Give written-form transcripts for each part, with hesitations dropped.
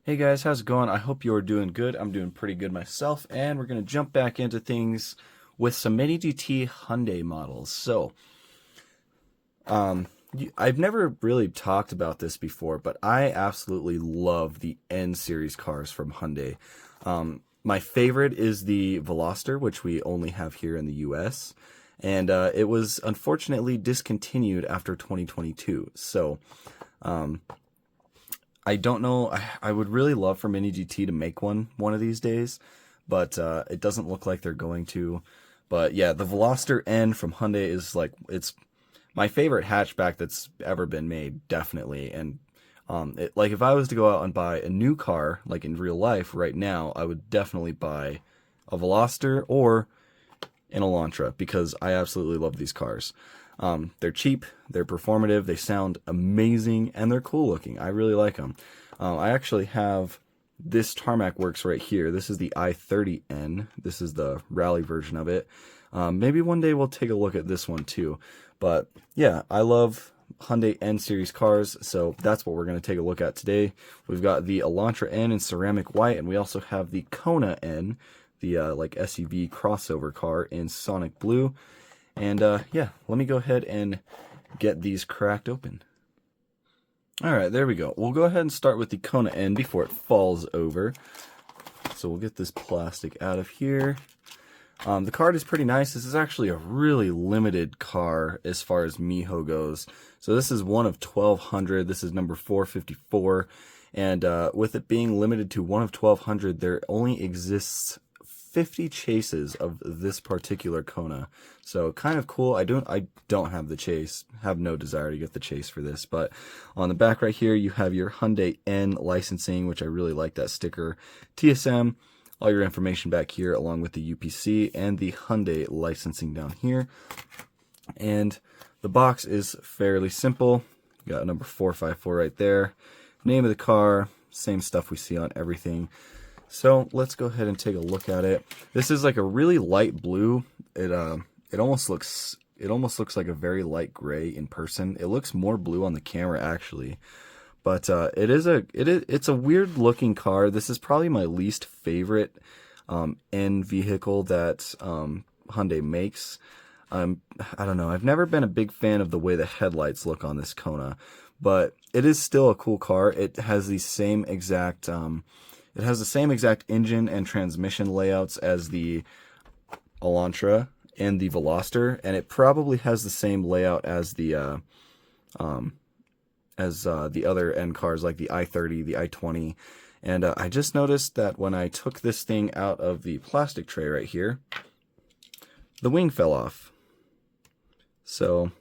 Hey guys, how's it going? I hope you're doing good. I'm doing pretty good myself, and we're going to jump back into things with some Mini GT Hyundai models. I've never really talked about this before, but I absolutely love the N series cars from Hyundai. My favorite is the Veloster, which we only have here in the US, and it was unfortunately discontinued after 2022. I don't know. I would really love for Mini GT to make one of these days, but it doesn't look like they're going to. But yeah, the Veloster N from Hyundai is it's my favorite hatchback that's ever been made, definitely. And like if I was to go out and buy a new car, like in real life right now, I would definitely buy a Veloster or an Elantra because I absolutely love these cars. They're cheap, they're performative, they sound amazing, and they're cool looking. I really like them. I actually have this Tarmac Works right here. This is the i30N. This is the rally version of it. Maybe one day we'll take a look at this one too. But yeah, I love Hyundai N series cars, so that's what we're going to take a look at today. We've got the Elantra N in ceramic white, and we also have the Kona N, the like SUV crossover car in sonic blue. And yeah, let me go ahead and get these cracked open. Alright, there we go. We'll go ahead and start with the Kona N before it falls over. So we'll get this plastic out of here. The card is pretty nice. This is actually a really limited car as far as Miho goes. So this is one of 1,200. This is number 454. And with it being limited to one of 1,200, there only exists 50 chases of this particular Kona. So kind of cool. I don't have the chase, have no desire to get the chase for this, but on the back right here you have your Hyundai N licensing, which I really like that sticker. TSM, all your information back here along with the UPC and the Hyundai licensing down here. And the box is fairly simple. You got number 454 right there. Name of the car, same stuff we see on everything. So let's go ahead and take a look at it. This is like a really light blue. It almost looks like a very light gray in person. It looks more blue on the camera actually, but it's a weird looking car. This is probably my least favorite N vehicle that Hyundai makes. I don't know. I've never been a big fan of the way the headlights look on this Kona, but it is still a cool car. It has the same exact engine and transmission layouts as the Elantra and the Veloster, and it probably has the same layout as the other N cars like the i30, the i20. And I just noticed that when I took this thing out of the plastic tray right here, the wing fell off. So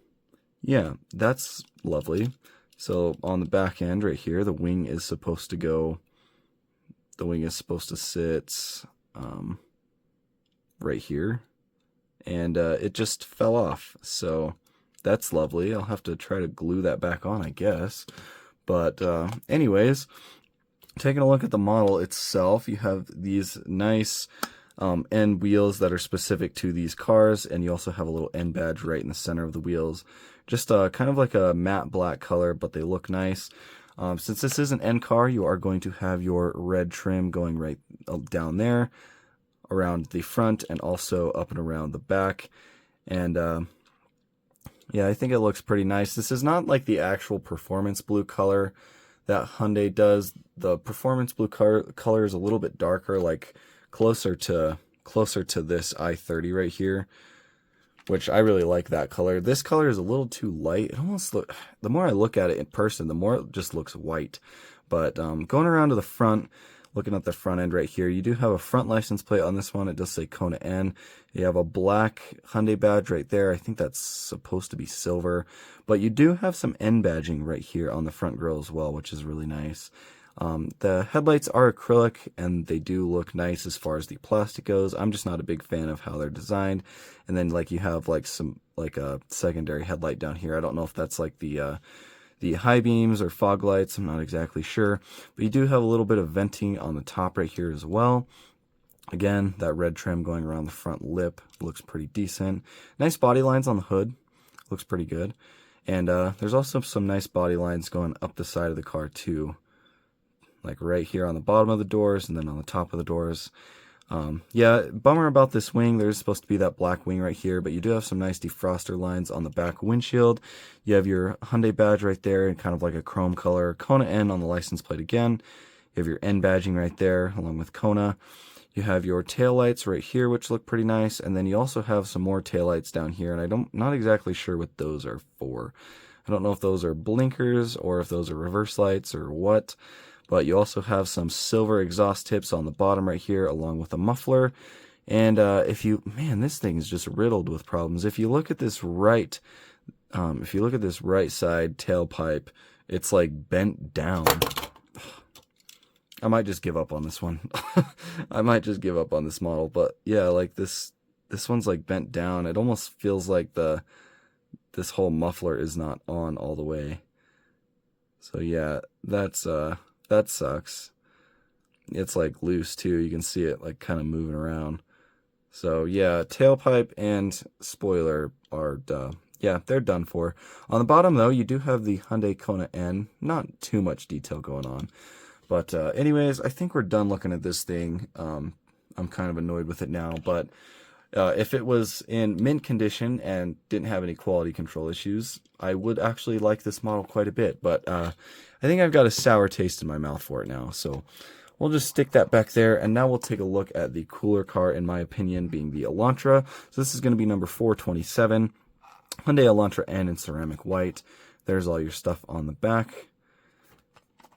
yeah, that's lovely. So on the back end right here, the wing is supposed to sit right here, and it just fell off. So that's lovely. I'll have to try to glue that back on, I guess. But anyways, taking a look at the model itself, you have these nice N wheels that are specific to these cars, and you also have a little N badge right in the center of the wheels. Just kind of like a matte black color, but they look nice. Since this is an N car, you are going to have your red trim going right down there, around the front, and also up and around the back. And yeah, I think it looks pretty nice. This is not like the actual performance blue color that Hyundai does. The performance blue color is a little bit darker, like closer to this i30 right here, which I really like that color. This color is a little too light. It almost the more I look at it in person, the more it just looks white. But going around to the front, looking at the front end right here, you do have a front license plate on this one. It does say Kona N. You have a black Hyundai badge right there. I think that's supposed to be silver. But you do have some N badging right here on the front grille as well, which is really nice. The headlights are acrylic, and they do look nice as far as the plastic goes. I'm just not a big fan of how they're designed. And then like you have like a secondary headlight down here. I don't know if that's like the high beams or fog lights. I'm not exactly sure, but you do have a little bit of venting on the top right here as well. Again, that red trim going around the front lip looks pretty decent. Nice body lines on the hood, looks pretty good. And there's also some nice body lines going up the side of the car too. like right here on the bottom of the doors and then on the top of the doors. Yeah, bummer about this wing. There's supposed to be that black wing right here, but you do have some nice defroster lines on the back windshield. You have your Hyundai badge right there in kind of like a chrome color. Kona N on the license plate again. You have your N badging right there along with Kona. You have your taillights right here, which look pretty nice. And then you also have some more taillights down here, and not exactly sure what those are for. I don't know if those are blinkers or if those are reverse lights or what. But you also have some silver exhaust tips on the bottom right here, along with a muffler. And man, this thing is just riddled with problems. If you look at this right side tailpipe, it's like bent down. I might just give up on this one. I might just give up on this model. But yeah, like this one's like bent down. It almost feels like this whole muffler is not on all the way. So yeah, that sucks. It's like loose too. You can see it like kind of moving around. So yeah, tailpipe and spoiler are they're done for. On the bottom though, you do have the Hyundai Kona N. Not too much detail going on. But anyways, I think we're done looking at this thing. I'm kind of annoyed with it now, but if it was in mint condition and didn't have any quality control issues, I would actually like this model quite a bit. But I think I've got a sour taste in my mouth for it now. So we'll just stick that back there. And now we'll take a look at the cooler car, in my opinion, being the Elantra. So this is going to be number 427. Hyundai Elantra N in ceramic white. There's all your stuff on the back.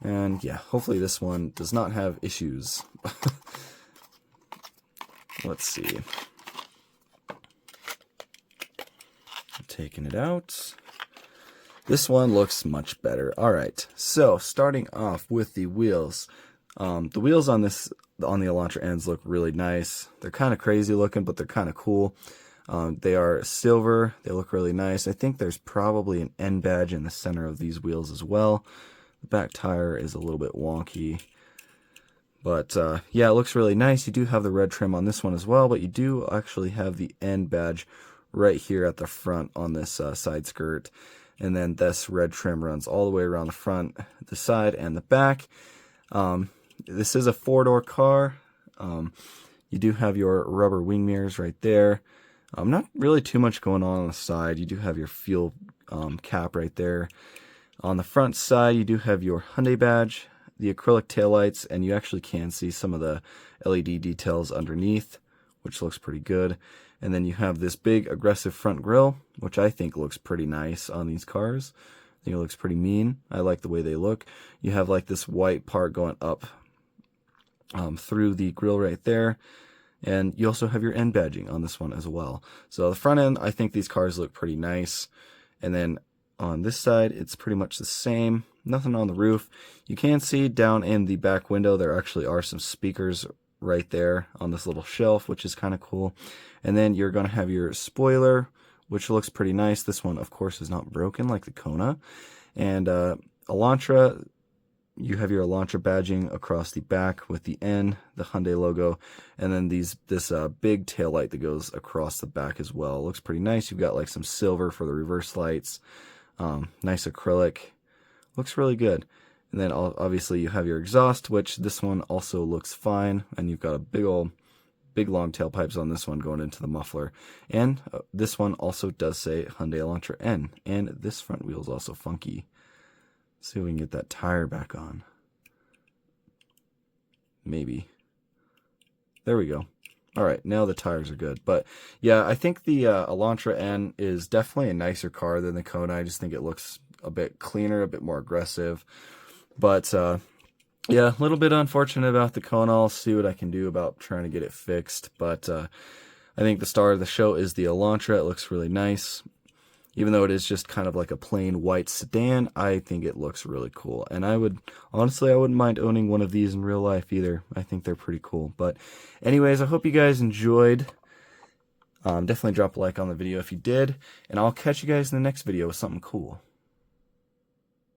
And yeah, hopefully this one does not have issues. Let's see. Taking it out. This one looks much better. All right, so starting off with the wheels. The wheels on the Elantra ends look really nice. They're kind of crazy looking, but they're kind of cool. They are silver. They look really nice. I think there's probably an N badge in the center of these wheels as well. The back tire is a little bit wonky. But yeah, it looks really nice. You do have the red trim on this one as well, but you do actually have the N badge right here at the front on this side skirt. And then this red trim runs all the way around the front, the side, and the back. This is a four-door car. You do have your rubber wing mirrors right there. Not really too much going on the side. You do have your fuel cap right there. On the front side, you do have your Hyundai badge, the acrylic taillights, and you actually can see some of the LED details underneath, which looks pretty good. And then you have this big aggressive front grille, which I think looks pretty nice on these cars. I think it looks pretty mean. I like the way they look. You have like this white part going up through the grille right there. And you also have your N badging on this one as well. So the front end, I think these cars look pretty nice. And then on this side, it's pretty much the same. Nothing on the roof. You can see down in the back window, there actually are some speakers right there on this little shelf, which is kind of cool. And then you're going to have your spoiler, which looks pretty nice. This one, of course, is not broken like the Kona. And Elantra, you have your Elantra badging across the back with the N, the Hyundai logo, and then this big tail light that goes across the back as well. It looks pretty nice. You've got like some silver for the reverse lights. Nice acrylic. Looks really good. And then obviously you have your exhaust, which this one also looks fine. And you've got a big long tailpipes on this one going into the muffler. And this one also does say Hyundai Elantra N. And this front wheel is also funky. Let's see if we can get that tire back on. Maybe. There we go. All right, now the tires are good. But yeah, I think the Elantra N is definitely a nicer car than the Kona. I just think it looks a bit cleaner, a bit more aggressive. But yeah, a little bit unfortunate about the Kona. I'll see what I can do about trying to get it fixed. But I think the star of the show is the Elantra. It looks really nice. Even though it is just kind of like a plain white sedan, I think it looks really cool. And I wouldn't mind owning one of these in real life either. I think they're pretty cool. But anyways, I hope you guys enjoyed. Definitely drop a like on the video if you did. And I'll catch you guys in the next video with something cool.